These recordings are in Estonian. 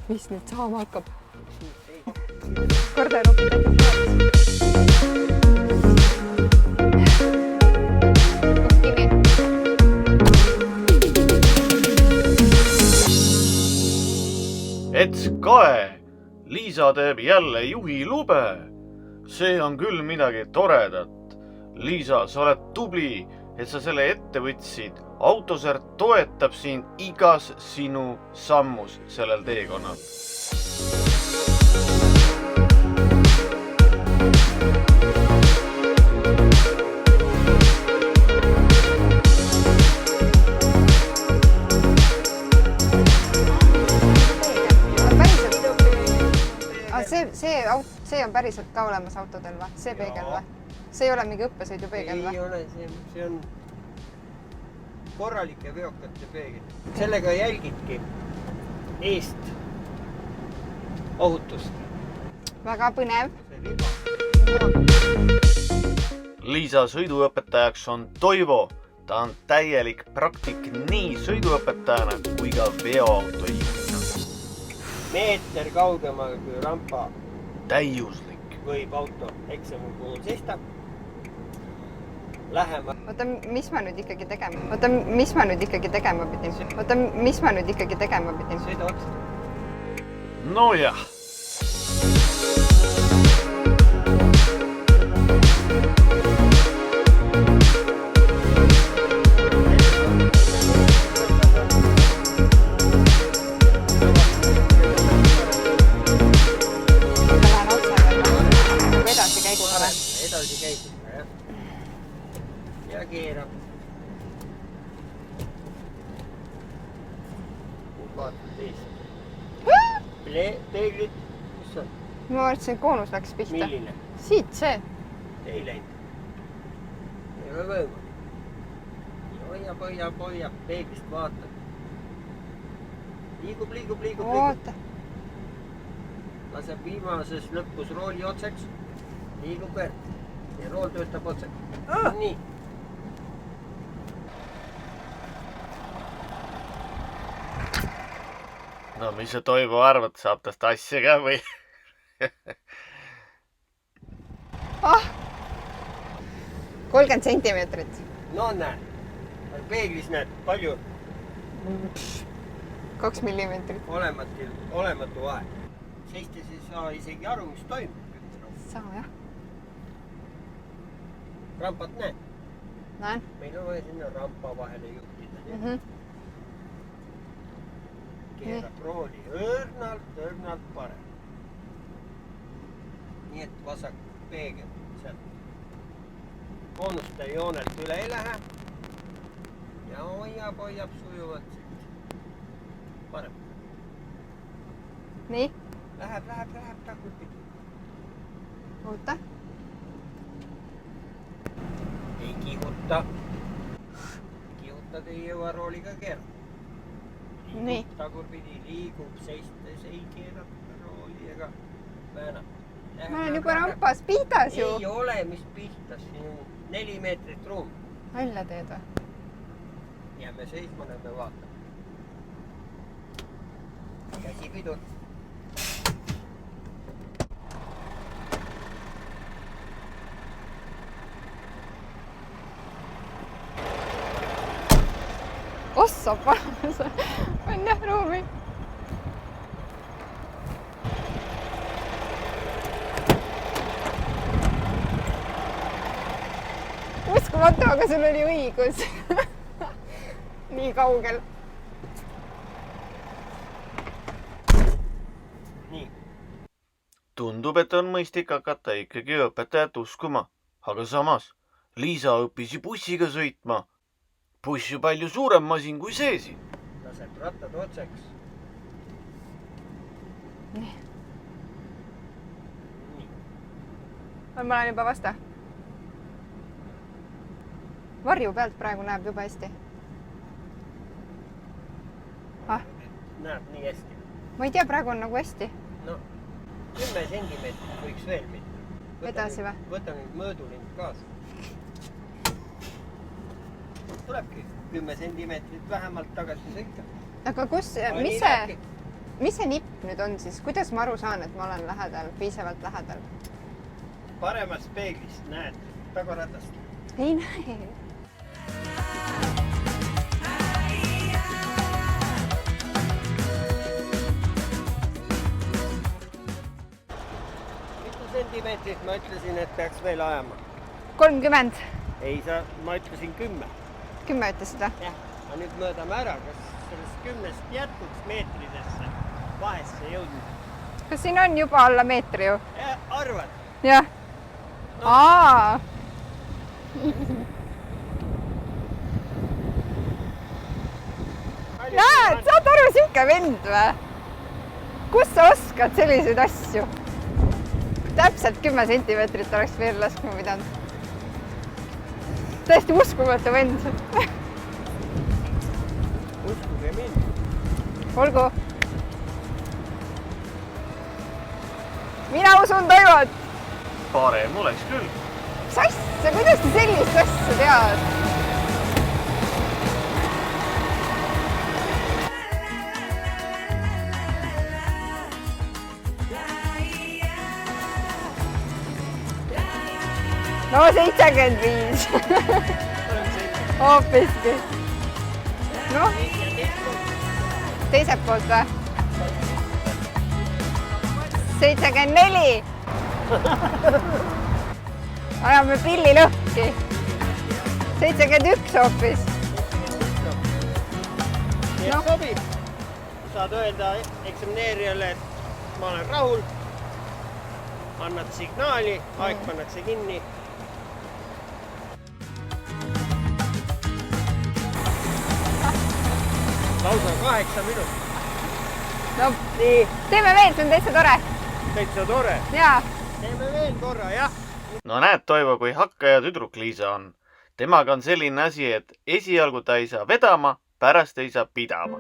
Mis nüüd saama hakkab? Garderoobi Ets kae! Liisa teeb jälle juhi lube. See on küll midagi toredat. Liisa, sa oled tubli, et sa selle ette võtsid. Autosert toetab sind igas sinu sammus sellel teekonnal. See on päriselt ka olemas autodel või? See peegel või? See ei ole mingi õppesõidu peegel või? Ei ole, see on korralike veokate peegel. Sellega jälgidki eest ohutust. Väga põnev. Liisa sõiduõpetajaks on Toivo. Ta on täielik praktik nii sõiduõpetajana kui ka veoautojuhina. Meeter kaugema kui rampa Täiuslik. võib auto eksami puhul seista. Lähema. Oota, mis ma nüüd ikkagi tegema pidin? Sõida otsa. No jah. Edasi käitusega, jah. Ja keerab. Vaatad eest. Peeglid, kus on? Ma arvasin, koonus läks pihta. Milline? Siit see. Ei läinud. Ei ole võõma. Hoiab, peeglist vaatad. Liigub. Oota. Laseb viimases lõpus rooli otseks. Liigub verd. Ja rool töötab otseks. Nii. No mis see Toivo arvad, saab tast asja ka või? Ah! 30 sentimeetrit. No näed. Peeglis näed palju. 2 millimeetrit. Olematu vahe. Seistes ei saa isegi aru, mis toimub. Saa, jah. Rampat näed? Näen. Meil on vaja sinna rampa vahele juhtida. Keerab rooli õrnalt parem. Nii et vasak peegel sealt. Koonuste joonelt üle ei lähe. Ja hoiab sujuvalt siit. Parem. Nii. Läheb tagurpidi. Oota. Ei kihuta. Kihutad ei jõua rooliga keerata. Nii. Tagurpidi liigub, seistes ei keerata rooli ega väänab. Ma olen juba rampas pihtas ju. Ei ole, mis pihtas. Siin on 4 meetrit ruum. Välja teed või? Jääme seisma, näeme vaatame. Käsi pidur. Ossa paras. On jah ruumi. Uskumatu, aga sul oli õigus. Nii kaugel. Nii. Tundub, et on mõistlik hakata ikkagi õpetajat uskuma. Aga samas, Liisa õppis bussiga sõitma. Buss ju palju suurem masin kui see siin. Laseb rattad otseks. Nii. Ma olen juba vasta. Varju pealt praegu näeb juba hästi. Näeb nii hästi. Ma ei tea, praegu on nagu hästi. No, 10 sentimeetrit võiks veel minna. Edasi või? Võta nüüd mõõdulind kaasa. Tulebki 10 sentimeetrit vähemalt tagasi sõita. Aga kus, mis see? mis see nipp nüüd on siis? Kuidas ma aru saan, et ma olen lähedal, piisavalt lähedal? Paremast peeglist näed tagaratast. Ei näe. Mitu sentimeetrit ma ütlesin, et peaks veel ajama? 30. Ei, ma ütlesin 10. 10 ütlesid või? Jah, aga nüüd mõõdame ära, kas sellest 10 jätkuks meetridesse vahesse jõudnud. Kas siin on juba alla meetri ju? Arvad? Jah. No. Aa. Näed, saad aru, siuke vend või? Kus sa oskad selliseid asju? Täpselt 10 sentimeetrit oleks veel laskma pidanud. Täiesti uskumatu vend. Uskuge mind. Olgu. Mina usun Toivot. Parem oleks küll. Mis asja, kuidas sa sellist asja tead? No 75. Hoopiski. Noh, teiselt poolt või? 74. Ajame pilli lõhki. 71 hoopis. Nii et sobib. Saad öelda eksamineerijale, et ma olen rahul. Annad signaali, aeg pannakse kinni. Lausa 8 minutit. No, Nii, teeme veel, see on täitsa tore. täitsa tore. Jaa. Teeme veel korra, jah. No näed, Toivo, kui hakkaja tüdruk Liisa on. Temaga on selline asi, et esialgu ta ei saa vedama, pärast ei saa pidama.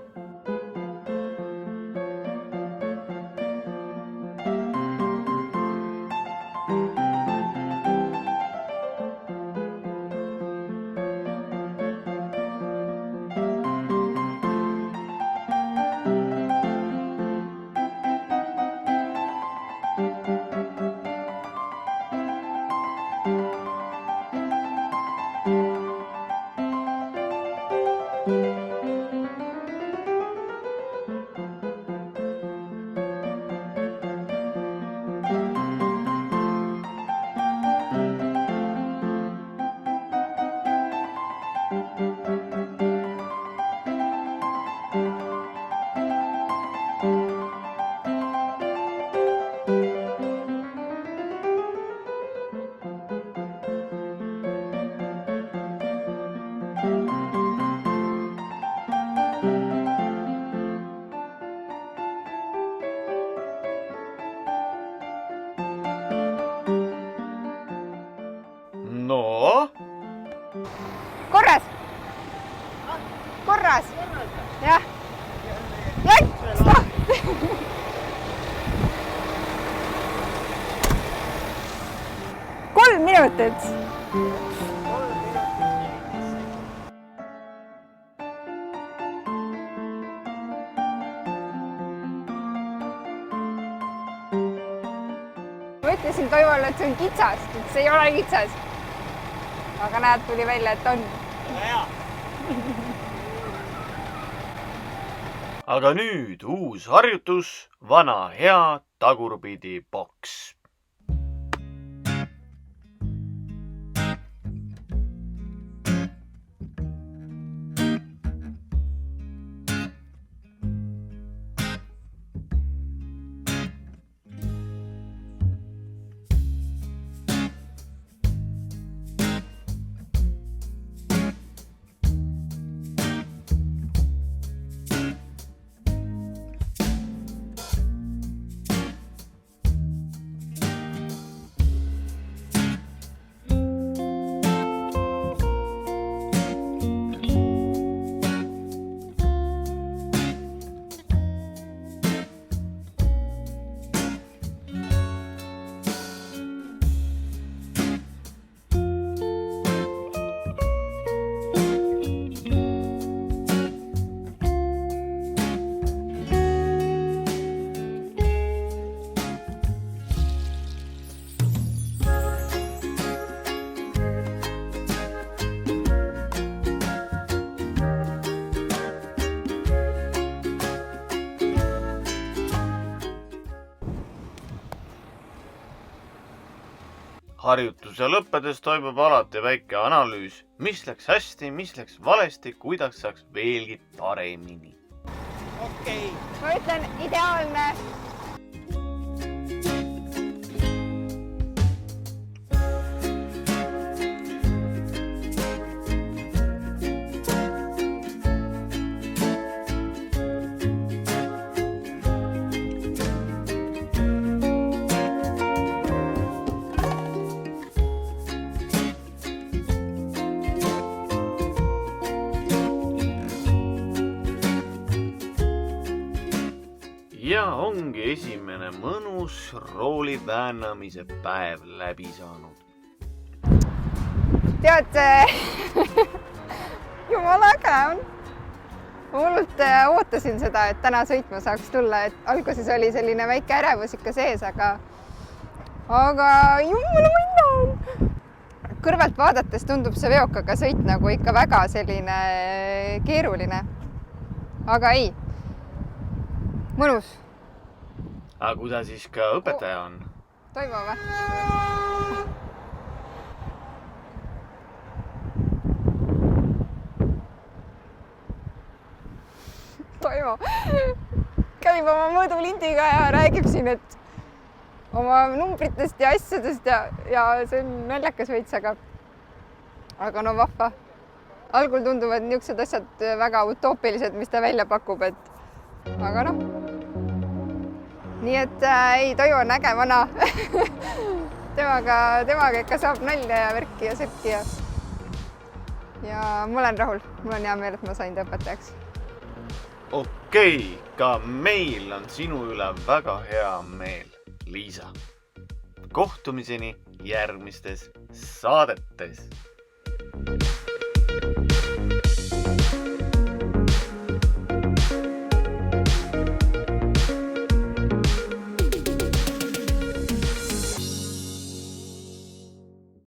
No? Korras. Korras. Jah. Stop. 3 minutit. Ma ütlesin Toivole, et see on kitsas, et see ei ole kitsas. Aga näed, tuli välja, et on. Hea. Aga nüüd uus harjutus, vana hea tagurpidi boks. harjutuse lõppedes toimub alati väike analüüs, mis läks hästi, mis läks valesti, kuidas saaks veelgi paremini. Okei. Ma ütlen ideaalne. Ja ongi esimene mõnus rooli väänamise päev läbi saanud. Tead, jumala äge on. Ma hullult ootasin seda, et täna sõitma saaks tulla, et alguses oli selline väike ärevus ikka sees, aga jumala mõnna on. Kõrvalt vaadates tundub see veokaga sõit nagu ikka väga selline keeruline. Aga ei, mõnus. Aga kuidas siis ka õpetaja on? Toimo või? Toimo käib oma mõõdulindiga ja räägib siin, et oma numbritest ja asjadest ja see on naljakas veits, aga no vahva. Algul tunduvad niisugused asjad väga utoopilised, mis ta välja pakub, aga noh. Nii et ei, Toivo on äge vana. Temaga ikka saab nalja ja värki ja sirki ja ma olen rahul. Mul on hea meel, et ma sain ta õpetajaks. Okei, ka meil on sinu üle väga hea meel, Liisa. Kohtumiseni järgmistes saadetes.